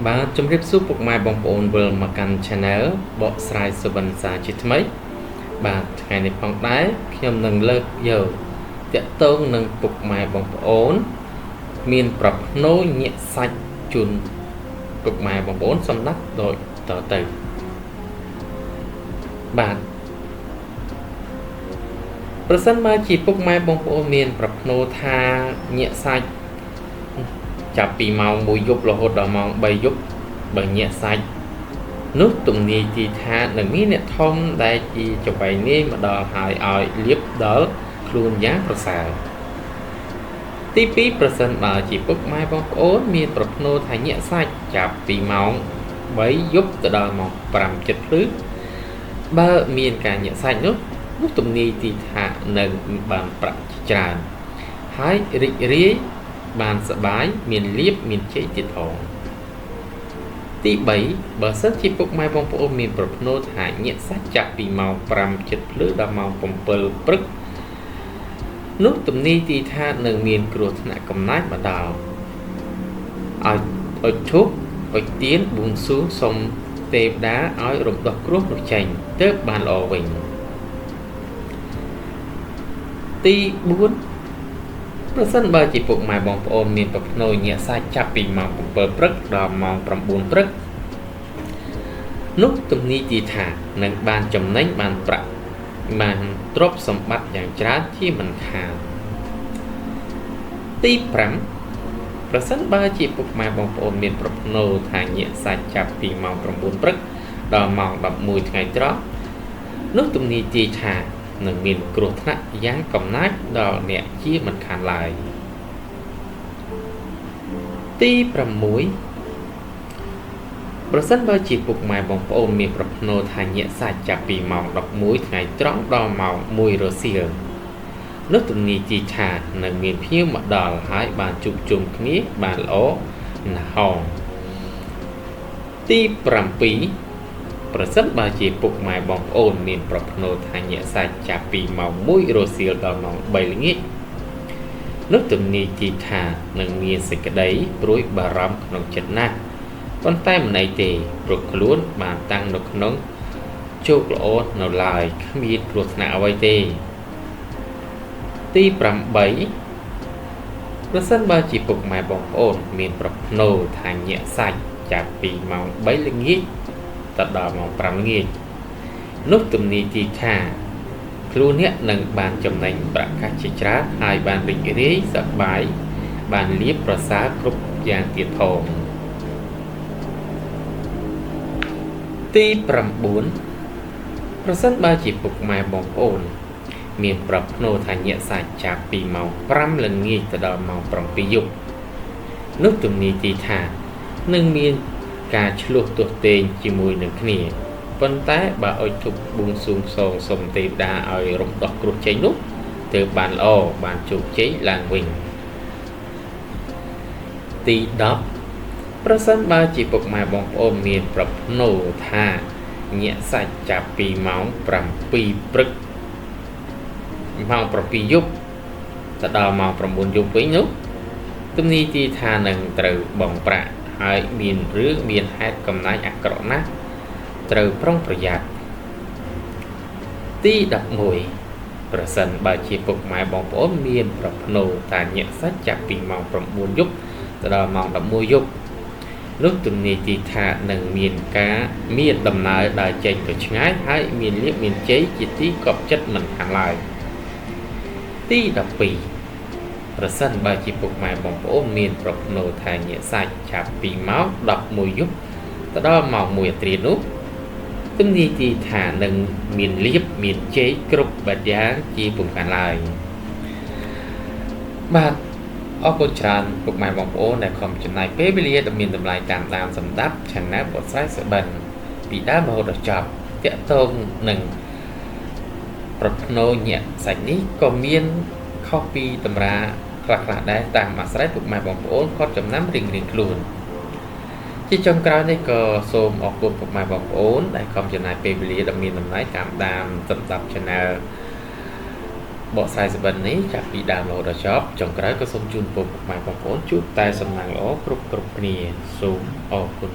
បាទជំរាបសួរពុកម៉ែបងប្អូនវិលមកកាន់ Channel បកស្រាយសុបិនសាជាថ្មីបាទថ្ងៃនេះផងដែរខ្ញុំនឹងលើកយកតាក់ទងនឹងពុកម៉ែបងប្អូនមានប្រផ្នូលញាក់សាច់ជូនពុកម៉ែបងប្អូនសម្រាប់ដូចតទៅបាទប្រសិនបើជាពុកម៉ែបងប្អូនមានប្រផ្នូលថាញាក់សាច់ចាប់ពីម៉ោង1យប់រហូតដល់ម៉ោង3យប់បើញាក់សាច់នោះទំនាយទីថានឹងមានអ្នកធំដែលជាចង្វៃនាយមកដល់ហើយឲ្យលៀបដល់ខ្លួនយ៉ាងប្រសើរទី2ប្រសិនបើជាពុកម៉ែបងប្អូនមានប្រផ្នូលថាញាក់សាច់ចាប់ពីម៉ោង3យប់ទៅដល់ម៉ោង5ចិត្តព្រឹកបើមានការញាក់សាច់នោះទំនាយទីថានឹងបានប្រាក់ច្រើនហើយរីករាយបានសប្បាយមានលៀបមានជ័យទៀតផងទី3បើសិនជាពុកម៉ែបងប្អូនមានប្រផ្នូលថាញាក់សាច់ចាប់ពីម៉ោង5ចិត្តភ្លឺដល់ម៉ោង7ព្រឹកនោះទំនាយទីថានឹងមានគ្រោះថ្នាក់កំណាចមកដល់ឲ្យឈប់ឲ្យទៀនបួងសួងសុំទេវតាឲ្យរំដោះគ្រោះនោះចេញទើបបានល្អវិញទី4ប្រសិនបើជាពុកម៉ែបងប្អូនមានប្រផ្នូលញាក់សាច់ចាប់ពីម៉ោង7ព្រឹកដល់ម៉ោង9ព្រឹកនោះទំនាយទីថានឹងបានចំណេញបានប្រាក់បានទ្រព្យសម្បត្តិយ៉ាងច្រើនជាមិនខានទី5ប្រសិនបើជាពុកម៉ែបងប្អូនមានប្រផ្នូលថាញាក់សាច់ចាប់ពីម៉ោង9ព្រឹកដល់ម៉ោង11ថ្ងៃត្រង់នោះទំនាយទីថានឹងមានគ្រោះថ្នាក់យ៉ាងកំណាចដល់អ្នកជាមិនខានឡើយទី6ប្រសិនបើជាពុកម៉ែបងប្អូនមានប្រផ្នូលថាញាក់សាច់ចាប់ពីម៉ោង11ថ្ងៃត្រង់ដល់ម៉ោង1រសៀលនោះទំនាយទីថានឹងមានភ្ញៀវមកដល់ហើយបានជួបជុំគ្នាបានល្អណាស់ហងទី7ប្រសិនបើជាពុកម៉ែបងប្អូនមានប្រផ្នូលថាញាក់សាច់ចាប់ពីម៉ោង1រសៀលដល់ម៉ោង3ល្ងាចនោះទំនាយទីថានឹងមានសេចក្តីព្រួយបារម្ភក្នុងចិត្តណាស់ប៉ុន្តែមិនអីទេព្រោះខ្លួនបានតាំងនៅក្នុងជោគល្អនៅឡើយគ្មានគ្រោះថ្នាក់អ្វីទេទី8ប្រសិនបើជាពុកម៉ែបងប្អូនមានប្រផ្នូលថាញាក់សាច់ចាប់ពីម៉ោង3ល្ងាចទៅដល់ម៉ោង5ល្ងាចនោះទំនាយទីថាខ្លួនអ្នកនឹងបានចំណេញប្រាក់កាសជាច្រើនហើយបានរីករាយសប្បាយបានលៀបប្រសើរគ្រប់យ៉ាងទៀតផងទី9ប្រសិនបើជាពុកម៉ែបងប្អូនមានប្រផ្នូលថាញាក់សាច់ចាប់ពីម៉ោង5ល្ងាចទៅដល់ម៉ោង7យប់នោះទំនាយទីថានឹងមានការឆ្លោះទាស់ទែងជាមួយនឹងគ្នាប៉ុន្តែបើឲ្យជប់បួងសួងសុំទេវតាឲ្យរំដោះគ្រោះចេញនោះទើបបានល្អបានជោគជ័យឡើងវិញទី10ប្រសិនបើជាពុកម៉ែបងប្អូនមានប្រផ្នូលថាញាក់សាច់ចាប់ពីម៉ោង7ព្រឹកម៉ោង7យប់ទៅដល់ម៉ោង9យប់វិញនោះទំនាយទីថានឹងត្រូវបង់ប្រាក់ហើយមានរឿងមានហេតុកំណាចអាក្រក់ណាស់ត្រូវប្រុងប្រយ័ត្នទី11ប្រសិនបើជាពុកម៉ែបងប្អូនមានប្រផ្នូលថាញាក់សាច់ចាប់ពីម៉ោង9យប់ទៅដល់ម៉ោង11យប់នោះទំនាយទីថានឹងមានដំណើរដើរចេញទៅឆ្ងាយហើយមានលៀបមានជ័យជាទីកប់ចិត្តមិនខានឡើយទី12ប្រសិនបើជាពុកម៉ែបងប្អូនមានប្រផ្នូលថាញាក់សាច់ចាប់ពីម៉ោង11យប់ទៅដល់ម៉ោង1រាត្រីនោះទំនាយទីថានឹងមានលៀបមានជ័យគ្រប់បែបយ៉ាងជាពុំខានឡើយបាទអរគុណច្រើនពុកម៉ែបងប្អូនដែលខំចំណាយពេលវេលាដ៏មានតម្លៃតាមដានសម្ដាប់ Channel បកស្រាយសុបិនពីដើមរហូតដល់ចប់តាក់ទងនឹងប្រផ្នូលញាក់សាច់នេះក៏មានខុសពីតម្រាខ្លះៗដែរតាមអាស្រ័យពុកម៉ែបងប្អូនគាត់ចំណាំរៀងៗខ្លួនជាចុងក្រោយនេះក៏សូមអរគុណពុកម៉ែបងប្អូនដែលខំចំណាយពេលវេលាដ៏មានតម្លៃតាមដានសម្ដាប់ Channel បកស្រាយសម្បត្តិនេះចាប់ពីដើមរហូតដល់ចប់ចុងក្រោយក៏សូមជូនពរពុកម៉ែបងប្អូនជួបតែសំណាងល្អគ្រប់គ្នាសូមអរគុណ